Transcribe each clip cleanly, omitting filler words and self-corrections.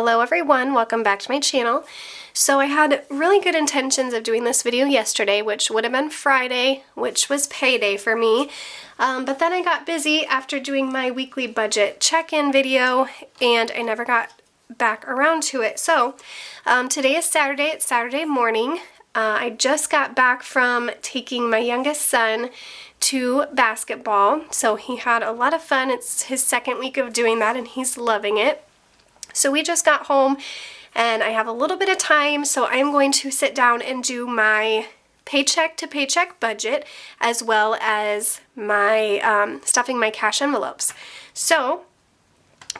Hello everyone, welcome back to my channel. So I had really good intentions of doing this video yesterday, which would have been Friday, which was payday for me. But then I got busy after doing my weekly budget check-in video and I never got back around to it. So today is Saturday, it's Saturday morning. I just got back from taking my youngest son to basketball, so he had a lot of fun. It's his second week of doing that and he's loving it. So we just got home and I have a little bit of time, so I'm going to sit down and do my paycheck to paycheck budget as well as my stuffing my cash envelopes. So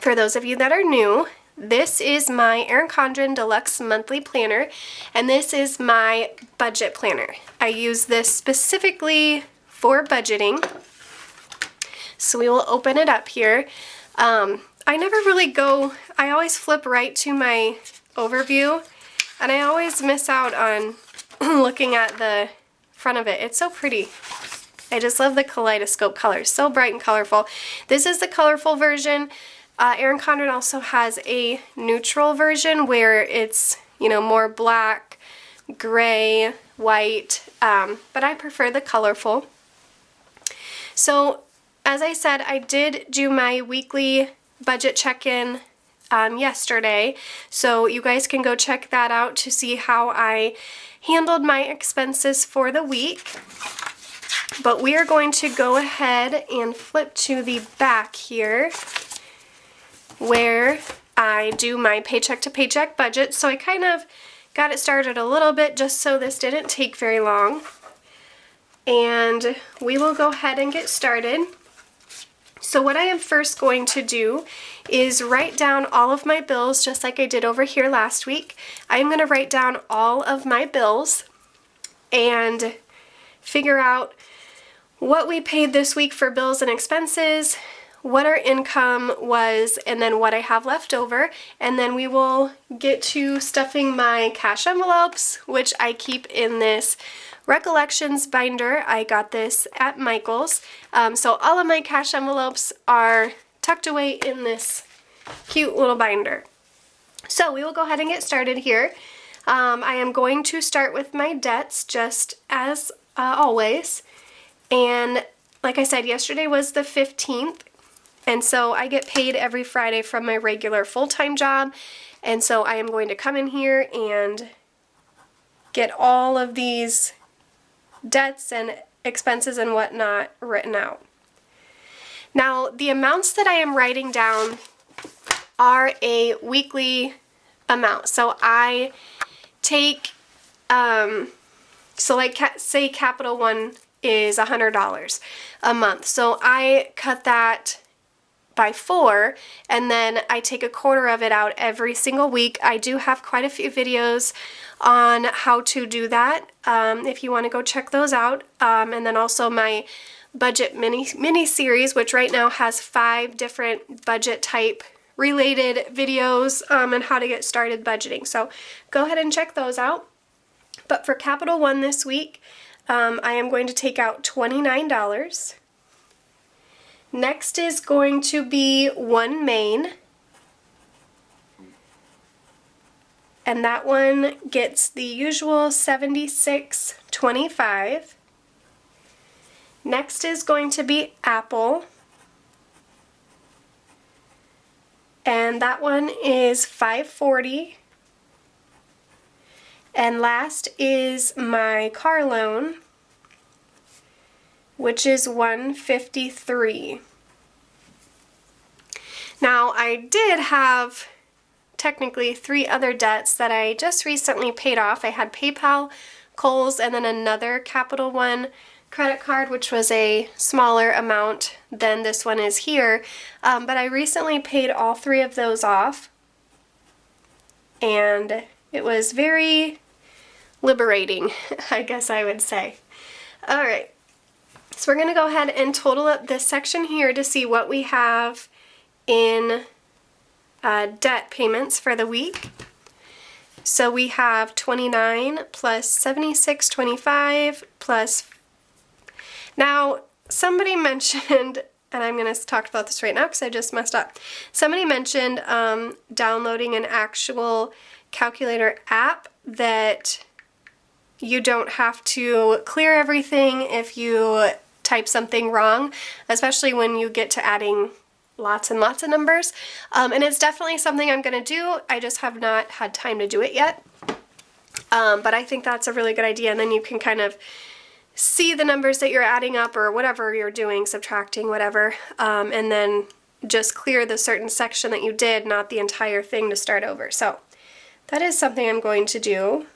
for those of you that are new, this is my Erin Condren Deluxe Monthly Planner, and this is my budget planner. I use this specifically for budgeting. So we will open it up here. I never really go, I always flip right to my overview, and I always miss out on looking at the front of it. It's so pretty. I just love the kaleidoscope colors, so bright and colorful. This is the colorful version. Erin Condren also has a neutral version where it's, you know, more black, gray, white, but I prefer the colorful. So as I said, I did do my weekly budget check-in yesterday, so you guys can go check that out to see how I handled my expenses for the week. But we are going to go ahead and flip to the back here where I do my paycheck to paycheck budget. So I kind of got it started a little bit just so this didn't take very long. And we will go ahead and get started. So what I am first going to do is write down all of my bills just like I did over here last week. I'm going to write down all of my bills and figure out what we paid this week for bills and expenses, what our income was, and then what I have left over. And then we will get to stuffing my cash envelopes, which I keep in this Recollections binder. I got this at Michael's. So all of my cash envelopes are tucked away in this cute little binder. So we will go ahead and get started here. I am going to start with my debts just as always. And like I said, yesterday was the 15th. And so I get paid every Friday from my regular full-time job. And so I am going to come in here and get all of these debts and expenses and whatnot written out. Now, the amounts that I am writing down are a weekly amount. So I take, so like say Capital One is $100 a month. So I cut that by 4, and then I take a quarter of it out every single week. I do have quite a few videos on how to do that if you want to go check those out. And then also my budget mini series, which right now has 5 different budget type related videos on how to get started budgeting. So go ahead and check those out. But for Capital One this week, I am going to take out $29. Next is going to be One Main, and that one gets the usual $76.25. Next is going to be Apple, and that one is $5.40. And last is my car loan, which is $153. Now, I did have technically 3 other debts that I just recently paid off. I had PayPal, Kohl's, and then another Capital One credit card, which was a smaller amount than this one is here. But I recently paid all 3 of those off, and it was very liberating, I guess I would say. Alright. So we're going to go ahead and total up this section here to see what we have in debt payments for the week. So we have 29 plus 76.25 plus. Now somebody mentioned and I'm going to talk about this right now because I just messed up. Somebody mentioned downloading an actual calculator app that you don't have to clear everything if you type something wrong, especially when you get to adding lots and lots of numbers. And it's definitely something I'm going to do. I just have not had time to do it yet. But I think that's a really good idea, and then you can kind of see the numbers that you're adding up or whatever you're doing, subtracting, whatever, and then just clear the certain section that you did, not the entire thing to start over. So that is something I'm going to do.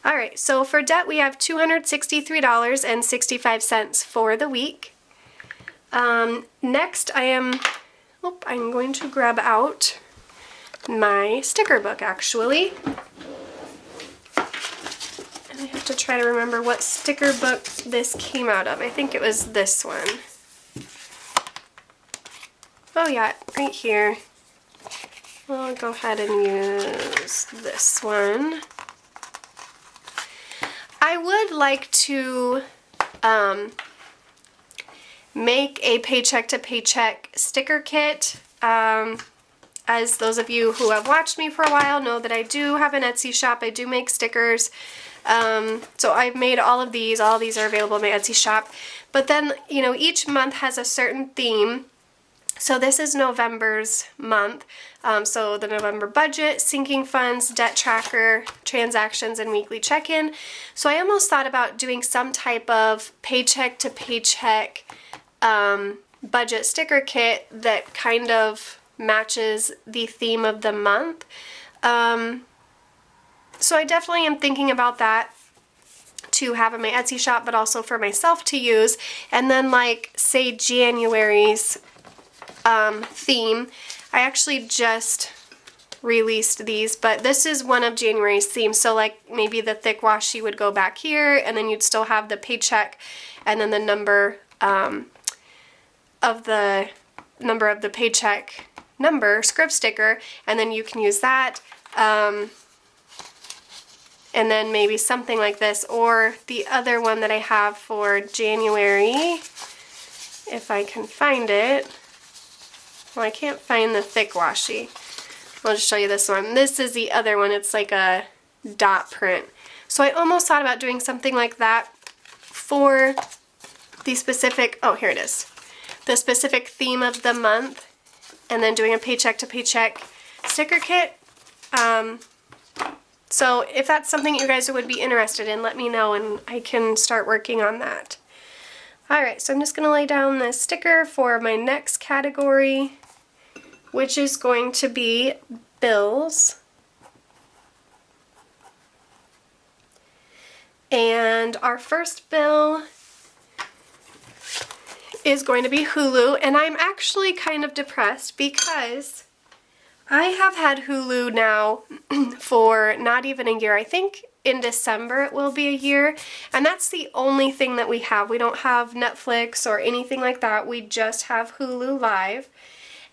Alright, so for debt we have $263.65 for the week. Next I'm going to grab out my sticker book actually. And I have to try to remember what sticker book this came out of. I think it was this one. Oh yeah, right here. I'll go ahead and use this one. I would like to make a paycheck to paycheck sticker kit. As those of you who have watched me for a while know that I do have an Etsy shop. I do make stickers. So I've made all of these. All of these are available in my Etsy shop. But then, you know, each month has a certain theme. So this is November's month. So the November budget, sinking funds, debt tracker, transactions, and weekly check-in. So I almost thought about doing some type of paycheck to paycheck budget sticker kit that kind of matches the theme of the month. So I definitely am thinking about that to have in my Etsy shop, but also for myself to use. And then like, say January's theme, I actually just released these, but this is one of January's themes. So like maybe the thick washi would go back here, and then you'd still have the paycheck and then the number of the paycheck number script sticker, and then you can use that. And then maybe something like this, or the other one that I have for January, if I can find it. Well, I can't find the thick washi. I'll just show you this one. This is the other one. It's like a dot print. So I almost thought about doing something like that for the specific, oh, here it is, the specific theme of the month, and then doing a paycheck to paycheck sticker kit. So if that's something you guys would be interested in, let me know and I can start working on that. Alright, so I'm just going to lay down the sticker for my next category, which is going to be bills. And our first bill is going to be Hulu, and I'm actually kind of depressed because I have had Hulu now for not even a year. I think in December it will be a year, and that's the only thing that we have. We don't have Netflix or anything like that. We just have Hulu Live.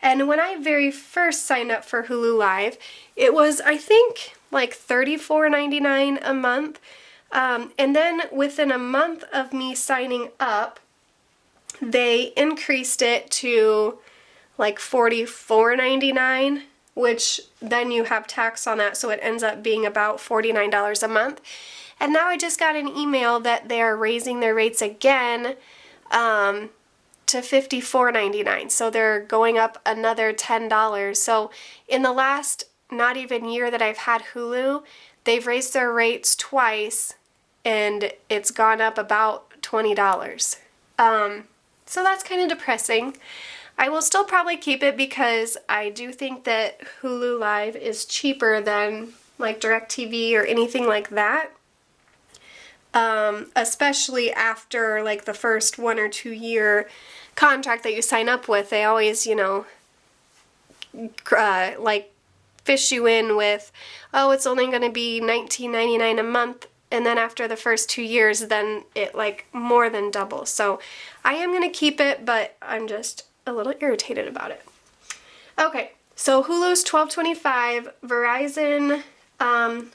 And when I very first signed up for Hulu Live, it was, I think, like $34.99 a month. And then within a month of me signing up, they increased it to like $44.99, which then you have tax on that, so it ends up being about $49 a month. And now I just got an email that they're raising their rates again to $54.99, so they're going up another $10. So in the last not even year that I've had Hulu, they've raised their rates twice, and it's gone up about $20. So that's kind of depressing. I will still probably keep it because I do think that Hulu Live is cheaper than like DirecTV or anything like that. Especially after like the first 1 or 2 year contract that you sign up with. They always, you know, like fish you in with, oh, it's only going to be $19.99 a month. And then after the first 2 years, then it like more than doubles. So I am going to keep it, but I'm just a little irritated about it. Okay, so Hulu's $12.25, Verizon,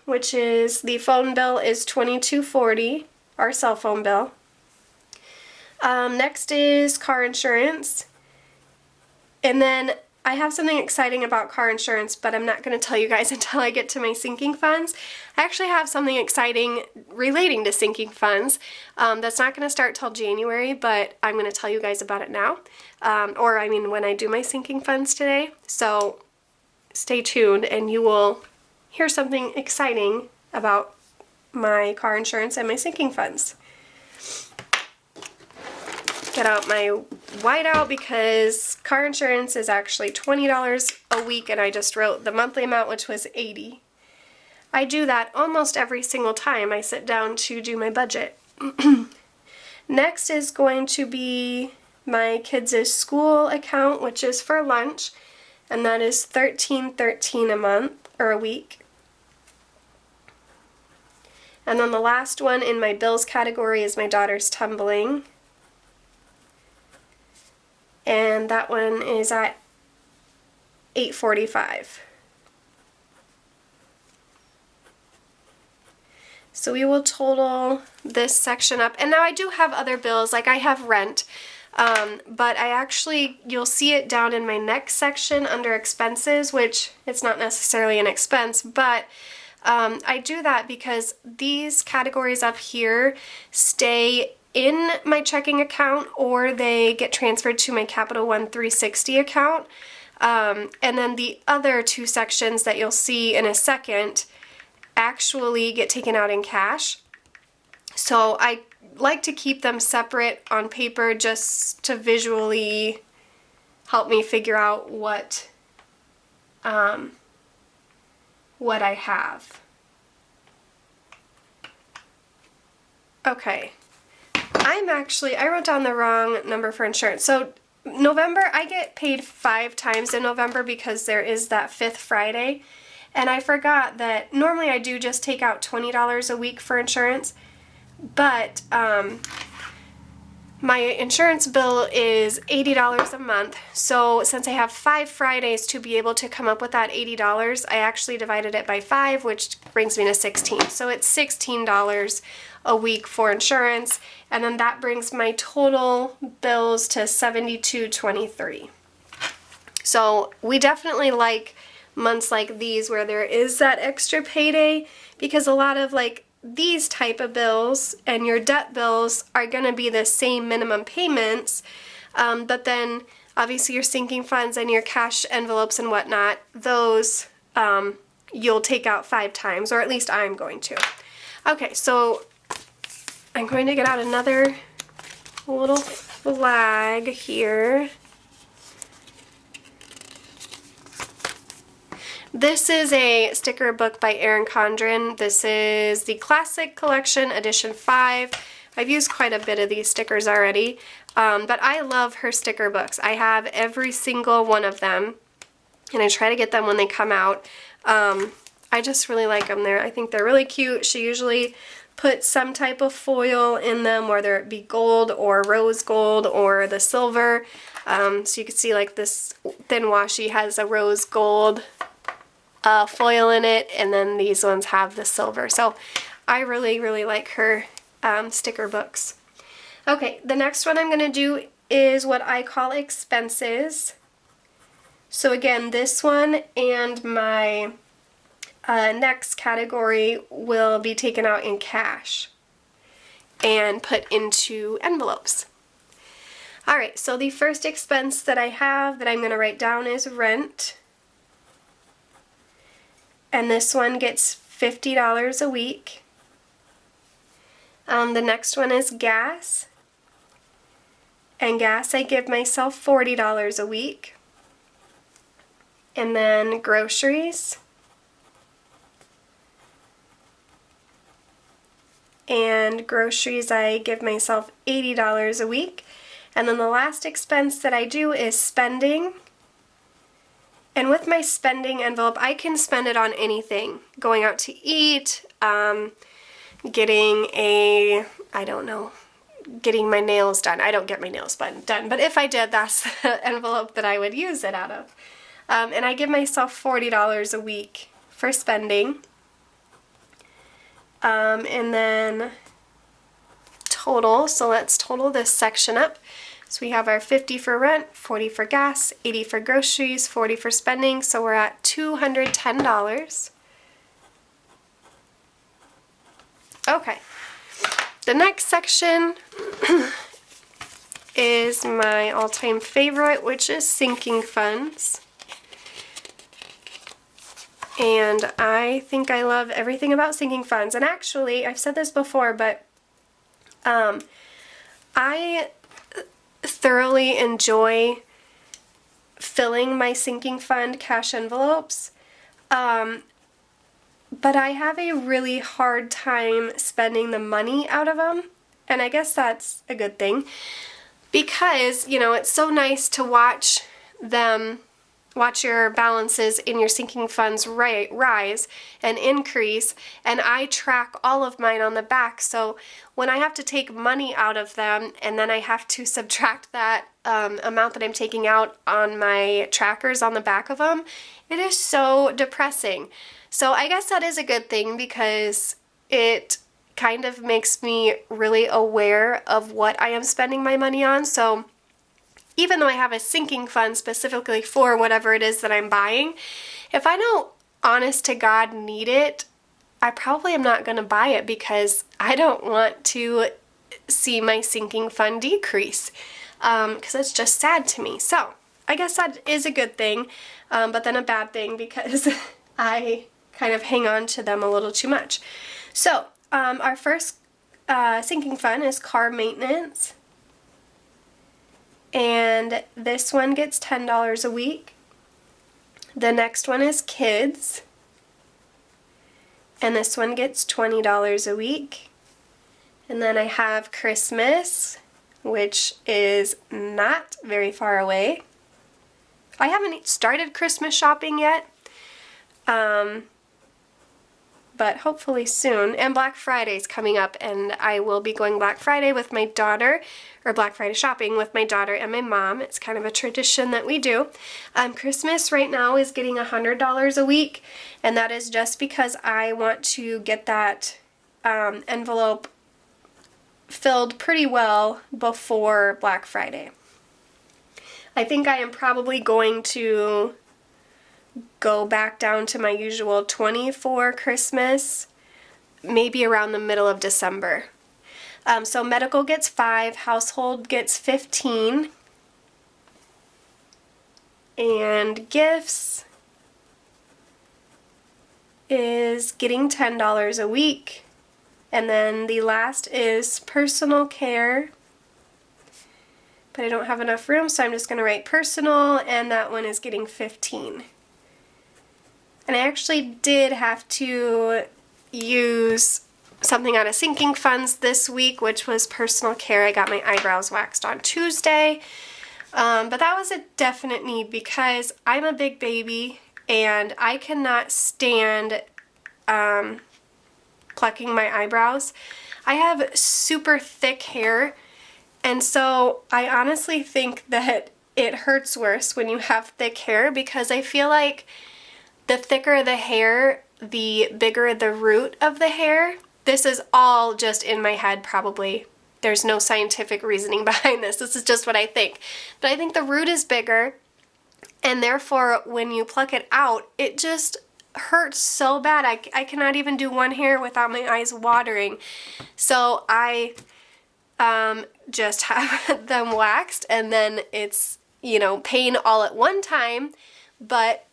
which is the phone bill, is $22.40, our cell phone bill. Next is car insurance. And then I have something exciting about car insurance, but I'm not going to tell you guys until I get to my sinking funds. I actually have something exciting relating to sinking funds that's not going to start till January, but I'm going to tell you guys about it now. Or I mean when I do my sinking funds today. So stay tuned and you will hear something exciting about my car insurance and my sinking funds. Get out my whiteout because car insurance is actually $20 a week and I just wrote the monthly amount, which was $80. I do that almost every single time I sit down to do my budget. Next is going to be my kids' school account, which is for lunch, and that is $13.13 a month or a week. And then the last one in my bills category is my daughter's tumbling. And that one is at $8.45. So we will total this section up. And now I do have other bills, like I have rent, but I actually, you'll see it down in my next section under expenses, which it's not necessarily an expense, but I do that because these categories up here stay in my checking account or they get transferred to my Capital One 360 account. And then the other two sections that you'll see in a second actually get taken out in cash. So I like to keep them separate on paper just to visually help me figure out what I have. Okay. I wrote down the wrong number for insurance. So November, I get paid 5 times in November because there is that 5th Friday. And I forgot that normally I do just take out $20 a week for insurance. But my insurance bill is $80 a month. So since I have 5 Fridays to be able to come up with that $80, I actually divided it by 5, which brings me to 16. So it's $16 a week for insurance, and then that brings my total bills to $72.23. So we definitely like months like these where there is that extra payday, because a lot of like these type of bills and your debt bills are going to be the same minimum payments, but then obviously your sinking funds and your cash envelopes and whatnot, those you'll take out 5 times, or at least I'm going to. Okay, so I'm going to get out another little flag here. This is a sticker book by Erin Condren. This is the Classic Collection Edition 5. I've used quite a bit of these stickers already, but I love her sticker books. I have every single one of them, and I try to get them when they come out. I just really like them. I think they're really cute. She usually puts some type of foil in them, whether it be gold or rose gold or the silver. So you can see like this thin washi has a rose gold foil in it, and then these ones have the silver. So I really, really like her sticker books. Okay, the next one I'm going to do is what I call expenses. So again, this one and my next category will be taken out in cash and put into envelopes. Alright, so the first expense that I have that I'm going to write down is rent. And this one gets $50 a week. The next one is gas. And gas, I give myself $40 a week. And then groceries. And groceries, I give myself $80 a week. And then the last expense that I do is spending. And with my spending envelope, I can spend it on anything. Going out to eat, getting getting my nails done. I don't get my nails done, but if I did, that's the envelope that I would use it out of. And I give myself $40 a week for spending. And then total. So let's total this section up. So we have our 50 for rent, 40 for gas, 80 for groceries, 40 for spending, so we're at $210. Okay, the next section is my all-time favorite, which is sinking funds. And I think I love everything about sinking funds. And actually, I've said this before, but I thoroughly enjoy filling my sinking fund cash envelopes, but I have a really hard time spending the money out of them, and I guess that's a good thing, because, you know, it's so nice to watch your balances in your sinking funds rise and increase, and I track all of mine on the back, so when I have to take money out of them and then I have to subtract that amount that I'm taking out on my trackers on the back of them, it is so depressing. So I guess that is a good thing, because it kind of makes me really aware of what I am spending my money on. So even though I have a sinking fund specifically for whatever it is that I'm buying, if I don't, honest to God, need it, I probably am not going to buy it, because I don't want to see my sinking fund decrease, because it's just sad to me. So I guess that is a good thing, but then a bad thing, because I kind of hang on to them a little too much. So our first sinking fund is car maintenance. And this one gets $10 a week. The next one is kids. And this one gets $20 a week. And then I have Christmas, which is not very far away. I haven't started Christmas shopping yet, but hopefully soon. And Black Friday's coming up, and I will be going Black Friday with my daughter, or Black Friday shopping with my daughter and my mom. It's kind of a tradition that we do. Christmas right now is getting $100 a week, and that is just because I want to get that envelope filled pretty well before Black Friday. I think I am probably going to go back down to my usual 20 for Christmas, maybe around the middle of December. So medical gets 5, household gets 15, and gifts is getting $10 a week. And then the last is personal care, but I don't have enough room, so I'm just going to write personal, and that one is getting 15. And I actually did have to use something out of sinking funds this week, which was personal care. I got my eyebrows waxed on Tuesday, but that was a definite need, because I'm a big baby and I cannot stand plucking my eyebrows. I have super thick hair, and so I honestly think that it hurts worse when you have thick hair, because I feel like the thicker the hair, the bigger the root of the hair. This is all just in my head, probably. There's no scientific reasoning behind this. This is just what I think. But I think the root is bigger, and therefore when you pluck it out, it just hurts so bad. I cannot even do one hair without my eyes watering. So I just have them waxed, and then it's, you know, pain all at one time, but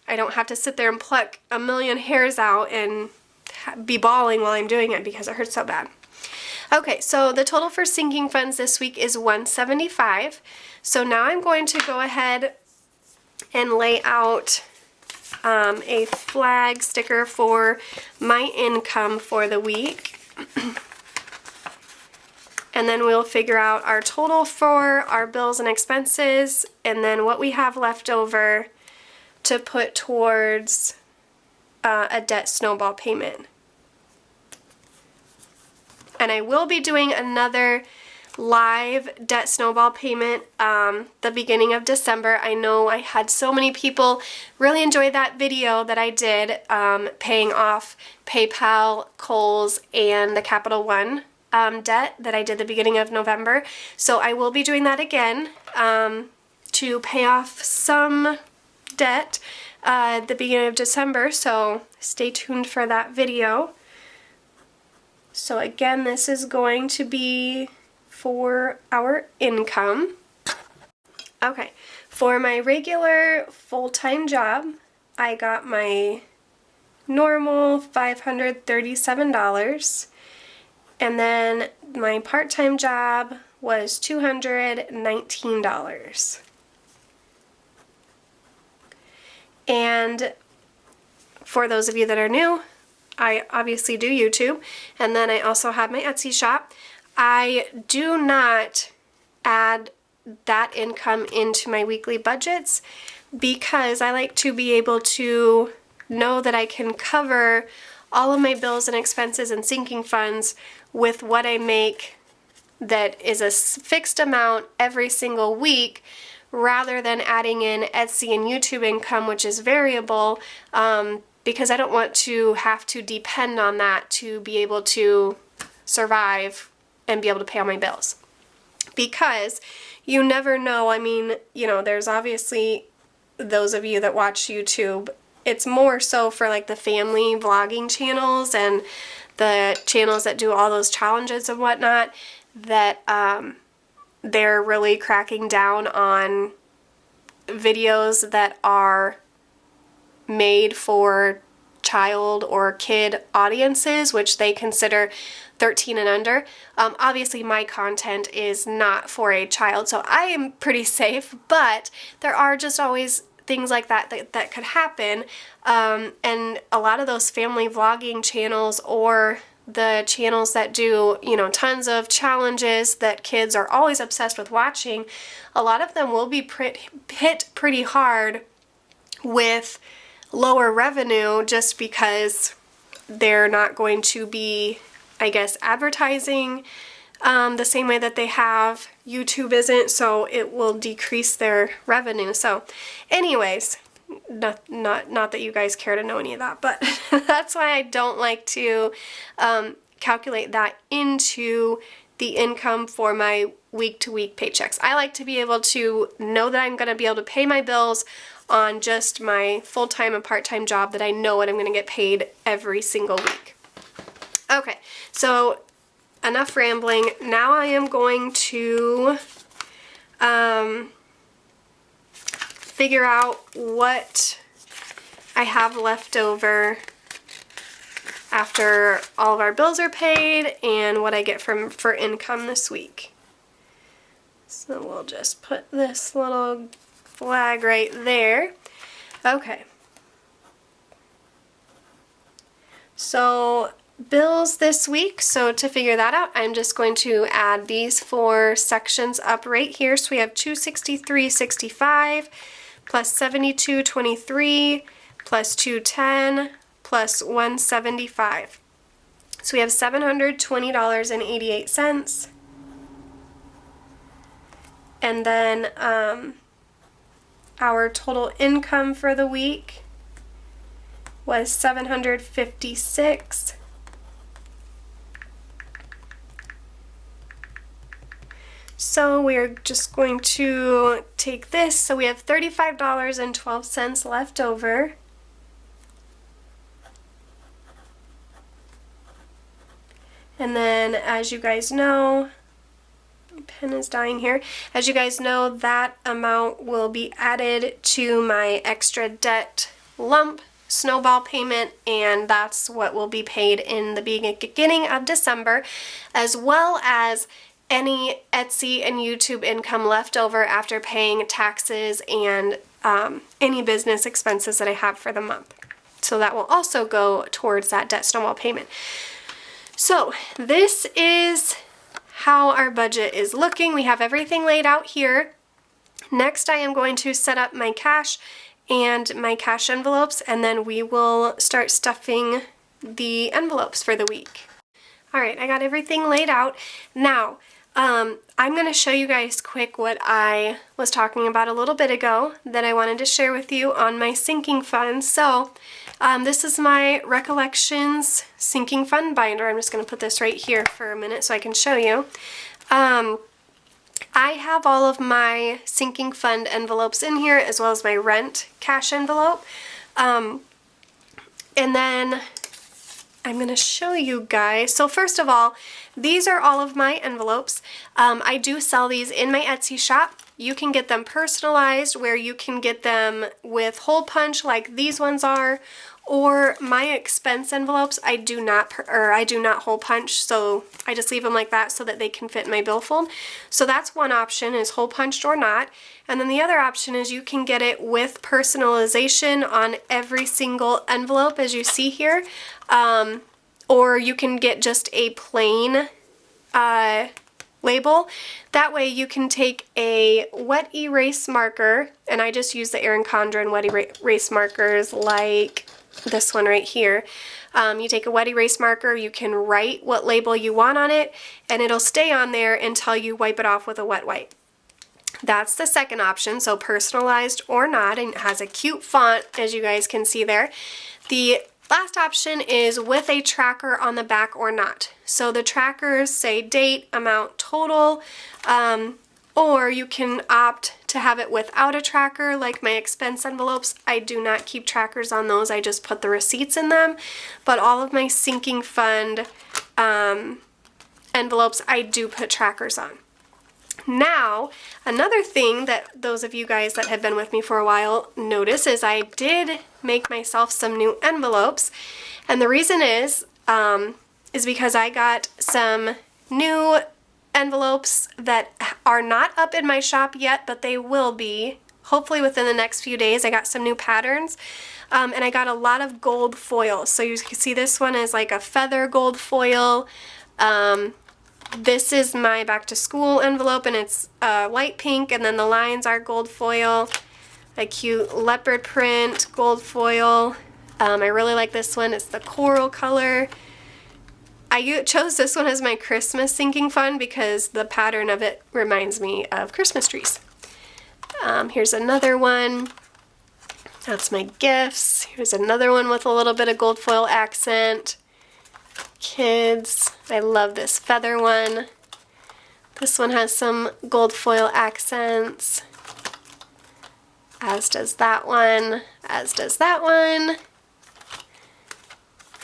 I don't have to sit there and pluck a million hairs out and be bawling while I'm doing it because it hurts so bad. Okay, so the total for sinking funds this week is $175. So now I'm going to go ahead and lay out a flag sticker for my income for the week. And then we'll figure out our total for our bills and expenses, and then what we have left over to put towards a debt snowball payment. And I will be doing another live debt snowball payment the beginning of December. I know I had so many people really enjoy that video that I did paying off PayPal, Kohl's, and the Capital One debt that I did the beginning of November. So I will be doing that again to pay off some debt at the beginning of December. So stay tuned for that video. So again, this is going to be for our income. Okay, for my regular full-time job, I got my normal $537, and then my part-time job was $219. And for those of you that are new, I obviously do YouTube, and then I also have my Etsy shop. I do not add that income into my weekly budgets because I like to be able to know that I can cover all of my bills and expenses and sinking funds with what I make that is a fixed amount every single week, rather than adding in Etsy and YouTube income, which is variable, because I don't want to have to depend on that to be able to survive and be able to pay all my bills. Because you never know, I mean, you know, there's obviously those of you that watch YouTube, it's more so for like the family vlogging channels and the channels that do all those challenges and whatnot, that they're really cracking down on videos that are made for child or kid audiences, which they consider 13 and under. Obviously my content is not for a child, so I am pretty safe, but there are just always things like that could happen, and a lot of those family vlogging channels or the channels that do, you know, tons of challenges that kids are always obsessed with watching, a lot of them will be hit pretty hard with lower revenue just because they're not going to be, I guess, advertising the same way that they have. YouTube isn't, so it will decrease their revenue. So anyways, not that you guys care to know any of that, but that's why I don't like to calculate that into the income for my week-to-week paychecks. I like to be able to know that I'm going to be able to pay my bills on just my full-time and part-time job, that I know what I'm going to get paid every single week. Okay, so enough rambling. Now I am going to figure out what I have left over after all of our bills are paid and what I get for income this week. So we'll just put this little flag right there. Okay. So bills this week, so to figure that out, I'm just going to add these four sections up right here. So we have $263.65 plus $72.23 plus $210 plus $175. So we have $720.88. And then our total income for the week was $756. So we're just going to take this, so we have $35.12 left over. And then, as you guys know, my pen is dying here. As you guys know, that amount will be added to my extra debt lump snowball payment, and that's what will be paid in the beginning of December, as well as any Etsy and YouTube income left over after paying taxes and any business expenses that I have for the month. So that will also go towards that debt snowball payment. So this is how our budget is looking. We have everything laid out here. Next, I am going to set up my cash and my cash envelopes, and then we will start stuffing the envelopes for the week. Alright, I got everything laid out. Now, I'm going to show you guys quick what I was talking about a little bit ago that I wanted to share with you on my sinking fund. So this is my Recollections sinking fund binder. I'm just going to put this right here for a minute so I can show you. I have all of my sinking fund envelopes in here, as well as my rent cash envelope. And then I'm going to show you guys. So first of all, these are all of my envelopes. I do sell these in my Etsy shop. You can get them personalized, where you can get them with hole punch like these ones are, or my expense envelopes I do not hole punch, so I just leave them like that so that they can fit in my billfold. So that's one option, is hole punched or not. And then the other option is you can get it with personalization on every single envelope, as you see here. Or you can get just a plain label. That way you can take a wet erase marker, and I just use the Erin Condren wet erase markers like this one right here. You take a wet erase marker, you can write what label you want on it, and it'll stay on there until you wipe it off with a wet wipe. That's the second option, so personalized or not, and it has a cute font, as you guys can see there. The last option is with a tracker on the back or not. So the trackers say date, amount, total, or you can opt to have it without a tracker, like my expense envelopes. I do not keep trackers on those, I just put the receipts in them. But all of my sinking fund envelopes, I do put trackers on. Now, another thing that those of you guys that have been with me for a while notice is I did make myself some new envelopes, and the reason is because I got some new envelopes that are not up in my shop yet, but they will be hopefully within the next few days. I got some new patterns, and I got a lot of gold foil. So you can see this one is like a feather gold foil. This is my back to school envelope, and it's light pink, and then the lines are gold foil. A cute leopard print gold foil. I really like this one. It's the coral color. I chose this one as my Christmas sinking fund because the pattern of it reminds me of Christmas trees. Here's another one. That's my gifts. Here's another one with a little bit of gold foil accent. Kids. I love this feather one. This one has some gold foil accents. As does that one. As does that one.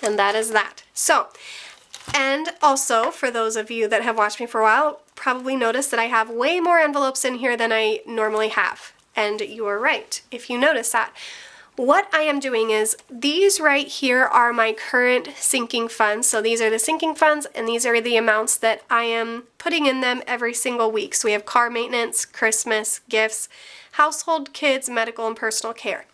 And that is that. So, and also, for those of you that have watched me for a while, probably noticed that I have way more envelopes in here than I normally have. And you are right, if you notice that. What I am doing is, these right here are my current sinking funds. So these are the sinking funds, and these are the amounts that I am putting in them every single week. So we have car maintenance, Christmas, gifts, household, kids, medical, and personal care.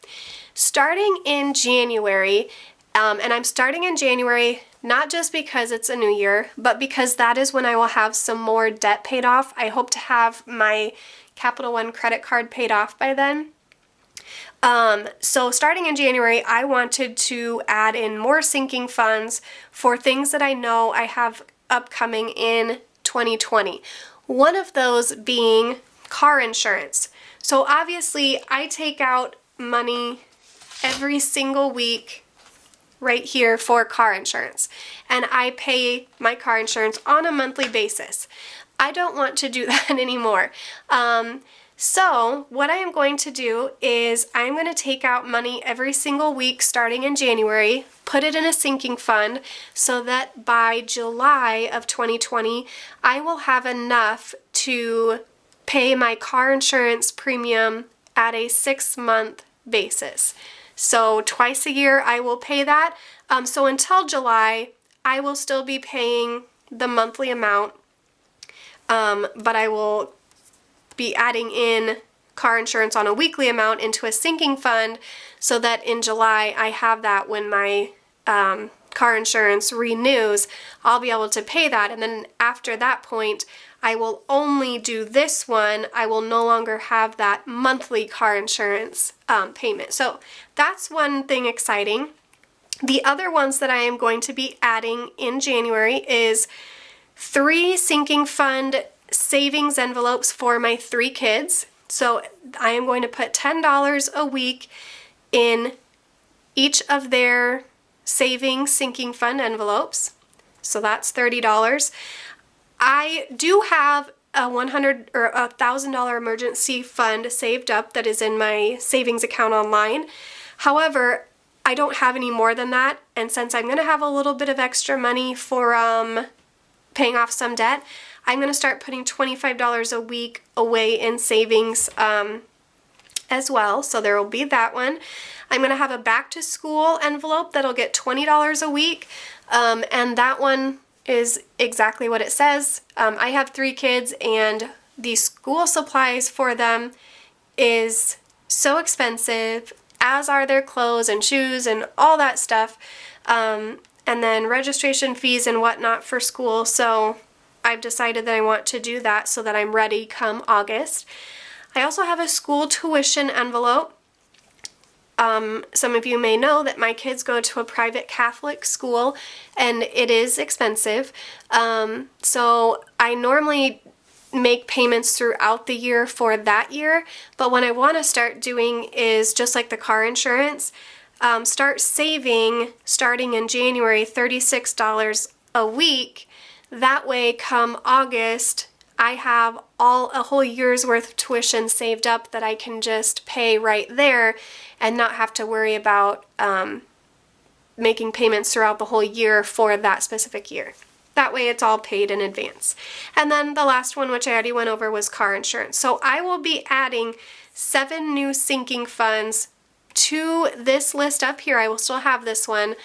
Starting in January, and I'm starting in January not just because it's a new year, but because that is when I will have some more debt paid off. I hope to have my Capital One credit card paid off by then. So starting in January, I wanted to add in more sinking funds for things that I know I have upcoming in 2020. One of those being car insurance. So obviously I take out money every single week right here for car insurance, and I pay my car insurance on a monthly basis. I don't want to do that anymore. So what I am going to do is I'm going to take out money every single week starting in January, put it in a sinking fund so that by July of 2020 I will have enough to pay my car insurance premium at a 6-month basis. So twice a year I will pay that. So until July I will still be paying the monthly amount, but I will be adding in car insurance on a weekly amount into a sinking fund so that in July I have that when my car insurance renews. I'll be able to pay that, and then after that point I will only do this one. I will no longer have that monthly car insurance payment. So that's one thing exciting. The other ones that I am going to be adding in January is 3 sinking fund savings envelopes for my 3 kids. So I am going to put $10 a week in each of their savings sinking fund envelopes. So that's $30. I do have a $100 or $1,000 emergency fund saved up that is in my savings account online. However, I don't have any more than that, and since I'm going to have a little bit of extra money for paying off some debt, I'm going to start putting $25 a week away in savings as well. So there will be that one. I'm going to have a back to school envelope that'll get $20 a week, and that one is exactly what it says. I have 3 kids, and the school supplies for them is so expensive, as are their clothes and shoes and all that stuff, and then registration fees and whatnot for school. So I've decided that I want to do that so that I'm ready come August. I also have a school tuition envelope. Some of you may know that my kids go to a private Catholic school, and it is expensive. So I normally make payments throughout the year for that year, but what I want to start doing is, just like the car insurance, start saving starting in January $36 a week. That way come August I have a whole year's worth of tuition saved up that I can just pay right there and not have to worry about making payments throughout the whole year for that specific year. That way it's all paid in advance. And then the last one, which I already went over, was car insurance. So I will be adding 7 new sinking funds to this list up here. I will still have this one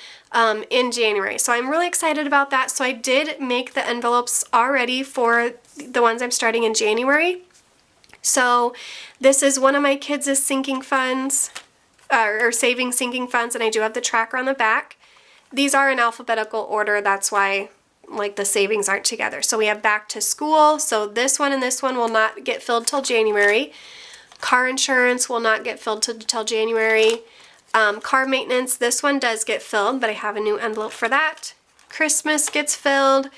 in January. So I'm really excited about that. So I did make the envelopes already for the ones I'm starting in January. So this is one of my kids' sinking funds, or saving sinking funds, and I do have the tracker on the back. These are in alphabetical order, that's why like the savings aren't together. So we have back to school, so this one and this one will not get filled till January. Car insurance will not get filled till January. Car maintenance, this one does get filled, but I have a new envelope for that. Christmas gets filled.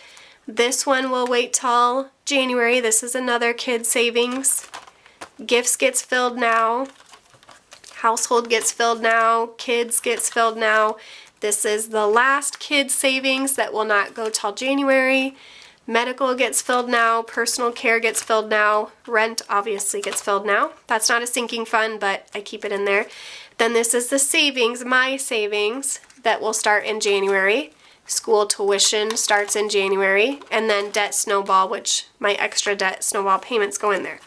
This one will wait till January. This is another kid savings. Gifts gets filled now. Household gets filled now. Kids gets filled now. This is the last kid savings that will not go till January. Medical gets filled now. Personal care gets filled now. Rent obviously gets filled now. That's not a sinking fund, but I keep it in there. Then this is the savings, my savings, that will start in January. School tuition starts in January. And then debt snowball, which my extra debt snowball payments go in there.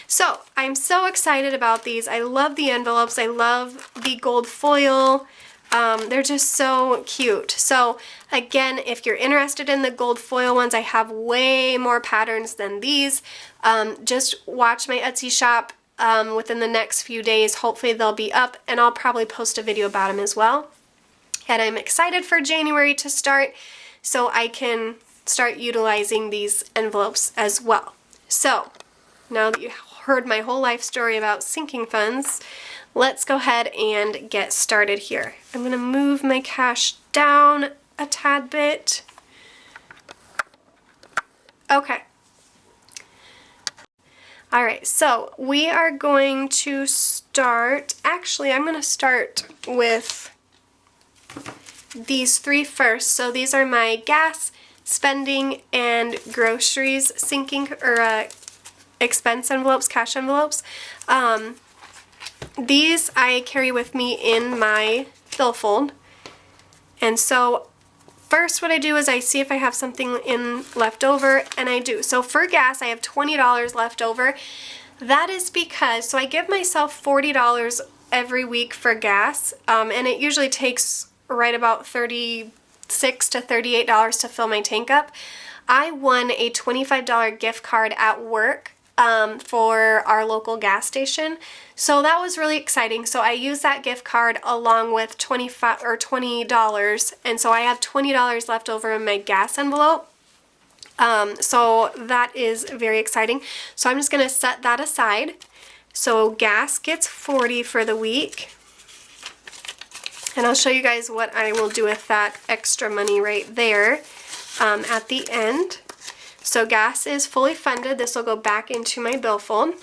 So I'm so excited about these. I love the envelopes. I love the gold foil. They're just so cute. So again, if you're interested in the gold foil ones, I have way more patterns than these. Just watch my Etsy shop within the next few days. Hopefully they'll be up, and I'll probably post a video about them as well. And I'm excited for January to start so I can start utilizing these envelopes as well. So now that you heard my whole life story about sinking funds, let's go ahead and get started here. I'm going to move my cash down a tad bit. Okay. Alright, so we are going to start, actually I'm going to start with these 3 first. So these are my gas, spending, and groceries sinking, or expense envelopes, cash envelopes. These I carry with me in my billfold. And so first what I do is I see if I have something in left over, and I do. So for gas I have $20 left over. That is because, so I give myself $40 every week for gas, and it usually takes right about $36 to $38 to fill my tank up. I won a $25 gift card at work for our local gas station. So that was really exciting. So I used that gift card along with $20, and so I have $20 left over in my gas envelope. So that is very exciting. So I'm just going to set that aside. So gas gets $40 for the week. And I'll show you guys what I will do with that extra money right there at the end. So gas is fully funded. This will go back into my billfold.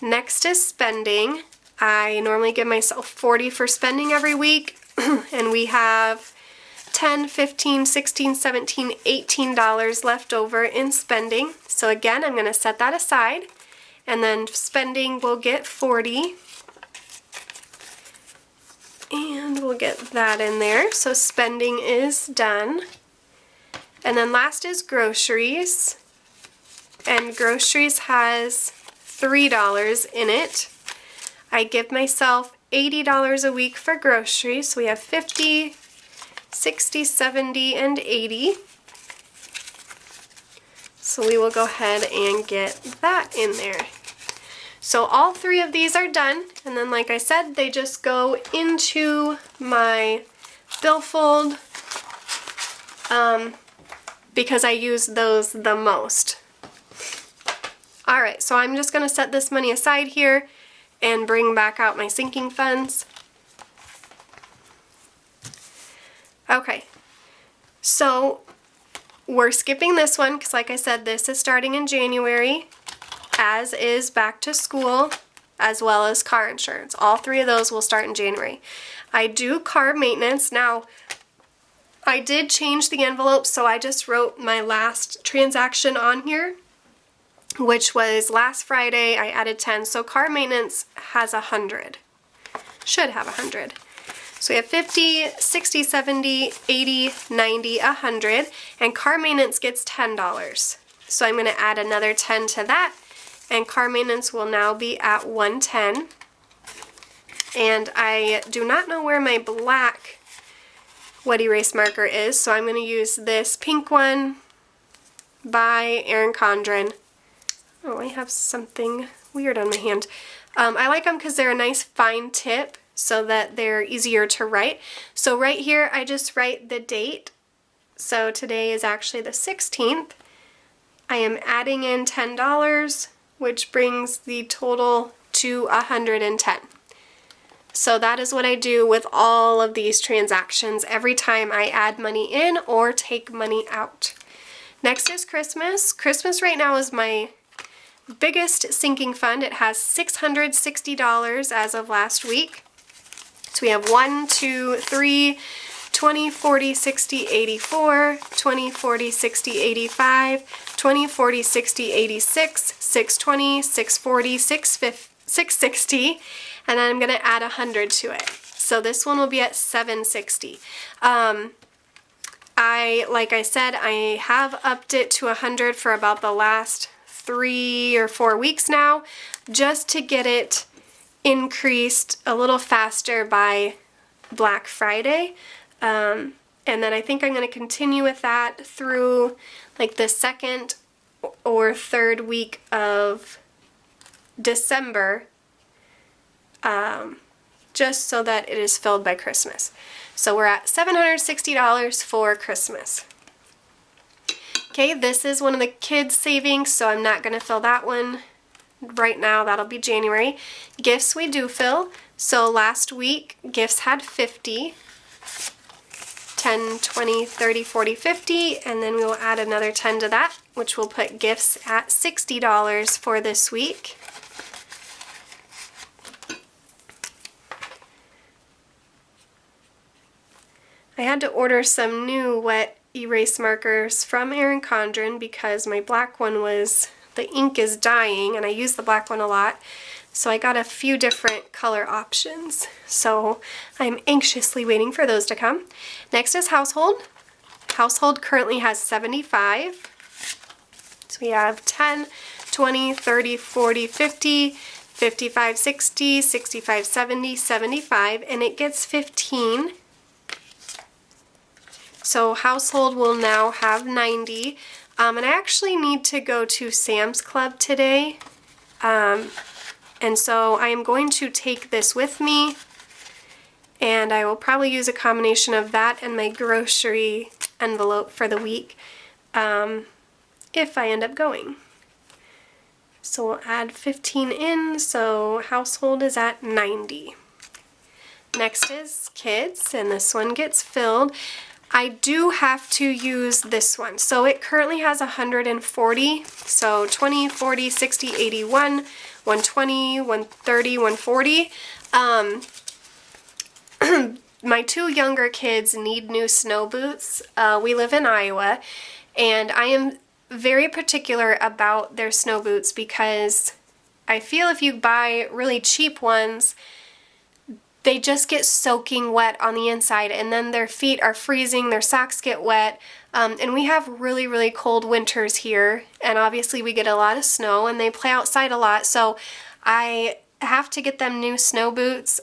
Next is spending. I normally give myself $40 for spending every week, and we have $10, $15, $16, $17, $18 left over in spending. So again, I'm going to set that aside, and then spending will get $40. And we'll get that in there. So spending is done. And then last is groceries. And groceries has $3 in it. I give myself $80 a week for groceries. So we have 50, 60, 70, and 80. So we will go ahead and get that in there. So all three of these are done, and then like I said, they just go into my billfold because I use those the most. Alright, so I'm just going to set this money aside here and bring back out my sinking funds. Okay, so we're skipping this one because like I said, this is starting in January, as is back to school, as well as car insurance. All three of those will start in January. I do car maintenance. Now, I did change the envelope, so I just wrote my last transaction on here, which was last Friday. I added 10, so car maintenance has 100. Should have 100. So we have 50, 60, 70, 80, 90, 100, and car maintenance gets $10. So I'm going to add another 10 to that, and car maintenance will now be at 110. And I do not know where my black wet erase marker is, so I'm going to use this pink one by Erin Condren. Oh, I have something weird on my hand. I like them because they're a nice fine tip so that they're easier to write. So right here I just write the date. So today is actually the 16th. I am adding in $10, which brings the total to 110. So that is what I do with all of these transactions every time I add money in or take money out. Next is Christmas. Christmas right now is my biggest sinking fund. It has $660 as of last week. So we have 1, 2, 3, 20, 40, 60, 84, 20, 40, 60, 85, 20, 40, 60, 86, 620, 640, 660, and then I'm going to add 100 to it. So this one will be at 760. Like I said, I have upped it to 100 for about the last 3 or 4 weeks now, just to get it increased a little faster by Black Friday. And then I think I'm going to continue with that through like the second or third week of December, just so that it is filled by Christmas. So we're at $760 for Christmas. Okay, this is one of the kids' savings, so I'm not going to fill that one right now. That'll be January. Gifts we do fill. So last week, gifts had 50. 10, 20, 30, 40, 50, and then we will add another 10 to that, which will put gifts at $60 for this week. I had to order some new wet erase markers from Erin Condren because my black one the ink is dying, and I use the black one a lot. So I got a few different color options. So I'm anxiously waiting for those to come. Next is household. Household currently has 75. So we have 10, 20, 30, 40, 50, 55, 60, 65, 70, 75, and it gets 15. So household will now have 90. And I actually need to go to Sam's Club today. And so I am going to take this with me, and I will probably use a combination of that and my grocery envelope for the week if I end up going. So we'll add 15 in, so household is at 90. Next is kids, and this one gets filled. I do have to use this one. So it currently has 140, so 20, 40, 60, 81, 120, 130, 140. My two younger kids need new snow boots. We live in Iowa, and I am very particular about their snow boots because I feel if you buy really cheap ones, they just get soaking wet on the inside, and then their feet are freezing, their socks get wet, and we have really, really cold winters here, and obviously we get a lot of snow, and they play outside a lot, so I have to get them new snow boots.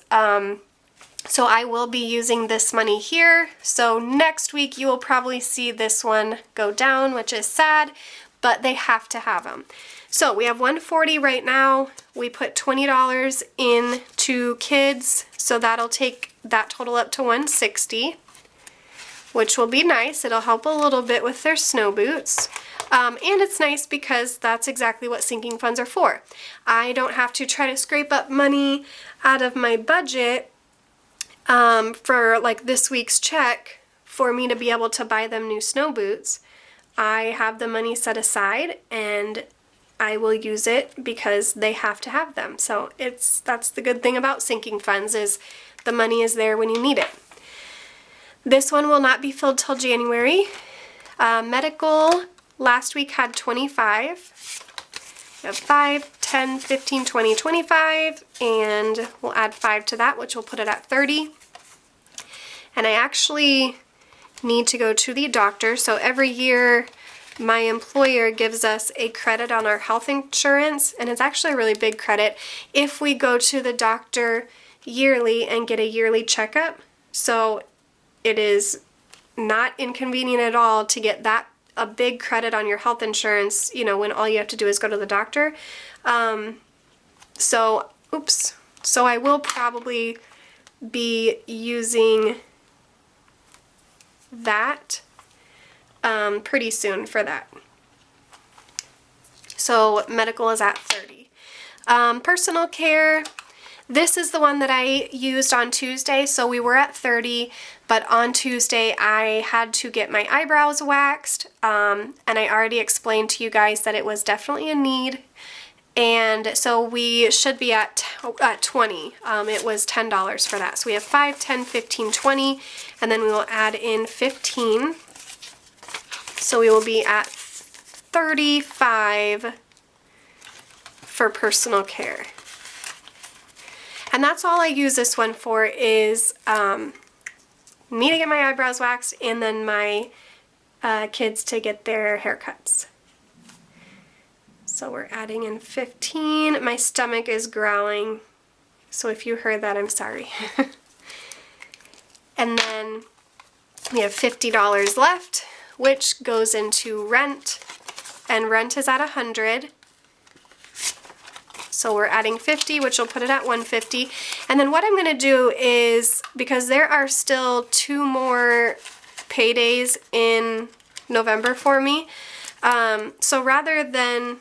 So I will be using this money here. So next week you will probably see this one go down, which is sad, but they have to have them. So we have 140 right now. We put $20 into kids, so that'll take that total up to 160, which will be nice. It'll help a little bit with their snow boots. And it's nice because that's exactly what sinking funds are for. I don't have to try to scrape up money out of my budget for like this week's check for me to be able to buy them new snow boots. I have the money set aside and I will use it because they have to have them. So that's the good thing about sinking funds, is the money is there when you need it. This one will not be filled till January. Medical last week had 25. We have 5, 10, 15, 20, 25, and we'll add 5 to that, which will put it at 30. And I actually need to go to the doctor, so every year my employer gives us a credit on our health insurance, and it's actually a really big credit if we go to the doctor yearly and get a yearly checkup. So it is not inconvenient at all to get a big credit on your health insurance, you know, when all you have to do is go to the doctor. So I will probably be using that pretty soon for that. So medical is at 30. Personal care, this is the one that I used on Tuesday, so we were at 30, but on Tuesday I had to get my eyebrows waxed, and I already explained to you guys that it was definitely a need, and so we should be at 20. It was $10 for that. So we have 5, 10, 15, 20, and then we will add in 15. So we will be at 35 for personal care. And that's all I use this one for, is me to get my eyebrows waxed and then my kids to get their haircuts. So we're adding in 15. My stomach is growling, so if you heard that, I'm sorry. And then we have $50 left, which goes into rent, and rent is at 100. So we're adding 50, which will put it at 150. And then what I'm going to do is, because there are still 2 more paydays in November for me, so rather than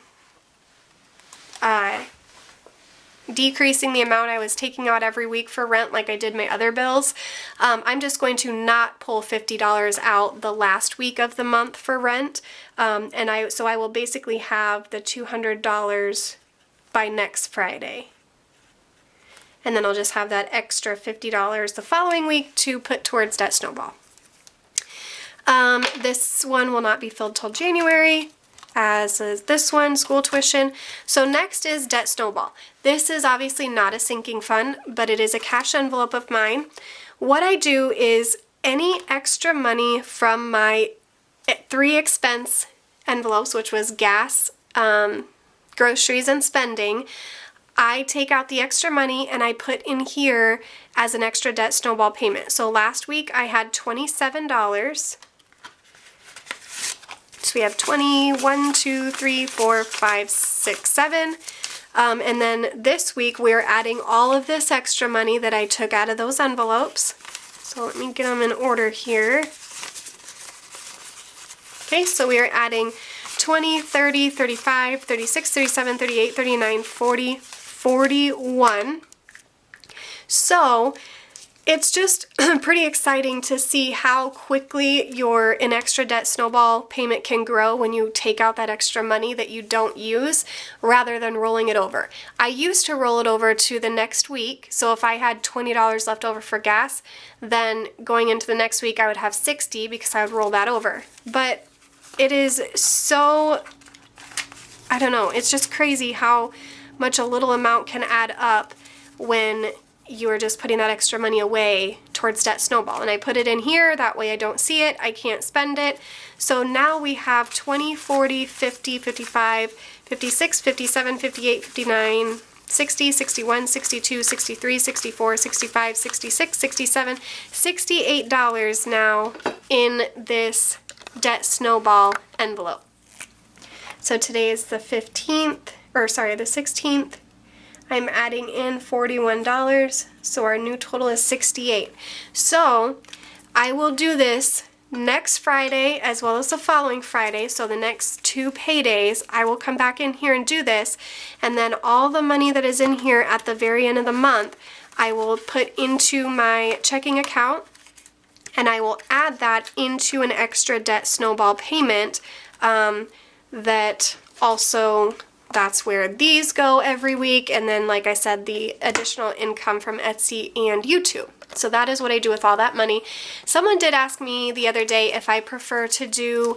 decreasing the amount I was taking out every week for rent like I did my other bills, I'm just going to not pull $50 out the last week of the month for rent, so I will basically have the $200 by next Friday. And then I'll just have that extra $50 the following week to put towards Debt Snowball. This one will not be filled till January, as is this one, school tuition. So next is Debt Snowball. This is obviously not a sinking fund, but it is a cash envelope of mine. What I do is any extra money from my 3 expense envelopes, which was gas, groceries, and spending, I take out the extra money and I put in here as an extra Debt Snowball payment. So last week I had $27. So we have 20, 1, 2, 3, 4, 5, 6, 7. And then this week we're adding all of this extra money that I took out of those envelopes. So let me get them in order here. Okay, so we are adding 20, 30, 35, 36, 37, 38, 39, 40, 41. So it's just pretty exciting to see how quickly an extra debt snowball payment can grow when you take out that extra money that you don't use rather than rolling it over. I used to roll it over to the next week, so if I had $20 left over for gas, then going into the next week I would have $60 because I would roll that over. But it is so, I don't know, it's just crazy how much a little amount can add up when you're just putting that extra money away towards debt snowball. And I put it in here, that way I don't see it, I can't spend it. So now we have 20, 40, 50, 55, 56, 57, 58, 59, 60, 61, 62, 63, 64, 65, 66, 67, $68 now in this debt snowball envelope. So today is the 16th. I'm adding in $41, so our new total is $68. So I will do this next Friday as well as the following Friday, so the next 2 paydays. I will come back in here and do this, and then all the money that is in here at the very end of the month I will put into my checking account, and I will add that into an extra debt snowball payment that also, that's where these go every week, and then like I said, the additional income from Etsy and YouTube. So that is what I do with all that money. Someone did ask me the other day if I prefer to do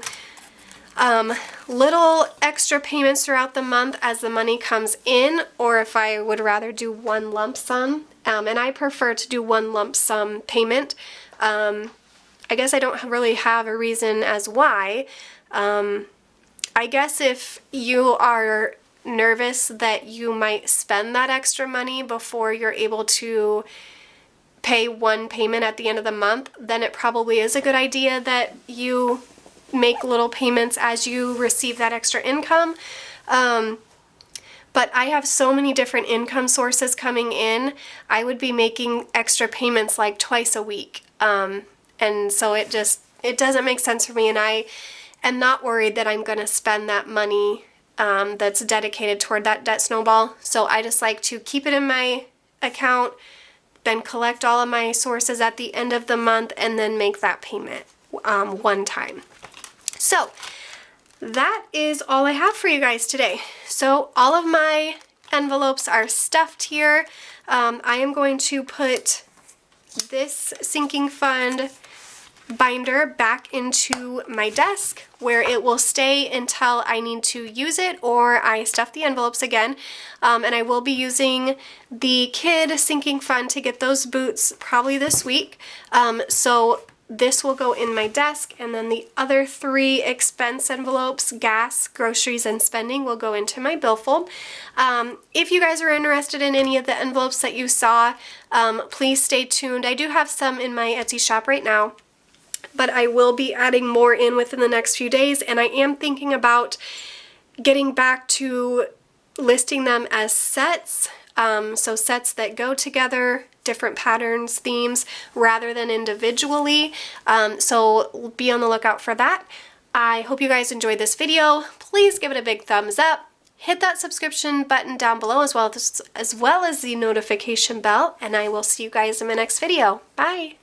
little extra payments throughout the month as the money comes in, or if I would rather do one lump sum, and I prefer to do one lump sum payment. I guess I don't really have a reason as why. I guess if you are nervous that you might spend that extra money before you're able to pay one payment at the end of the month, then it probably is a good idea that you make little payments as you receive that extra income. But I have so many different income sources coming in, I would be making extra payments like twice a week. And so it doesn't make sense for me, and I am not worried that I'm going to spend that money that's dedicated toward that debt snowball. So I just like to keep it in my account, then collect all of my sources at the end of the month, and then make that payment one time. So that is all I have for you guys today. So all of my envelopes are stuffed here. I am going to put this sinking fund binder back into my desk where it will stay until I need to use it or I stuff the envelopes again. And I will be using the kid sinking fund to get those boots probably this week. So this will go in my desk, and then the other 3 expense envelopes, gas, groceries, and spending, will go into my billfold. If you guys are interested in any of the envelopes that you saw, please stay tuned. I do have some in my Etsy shop right now, but I will be adding more in within the next few days, and I am thinking about getting back to listing them as sets, so sets that go together, different patterns, themes, rather than individually. So be on the lookout for that. I hope you guys enjoyed this video. Please give it a big thumbs up. Hit that subscription button down below as well as the notification bell, and I will see you guys in my next video. Bye!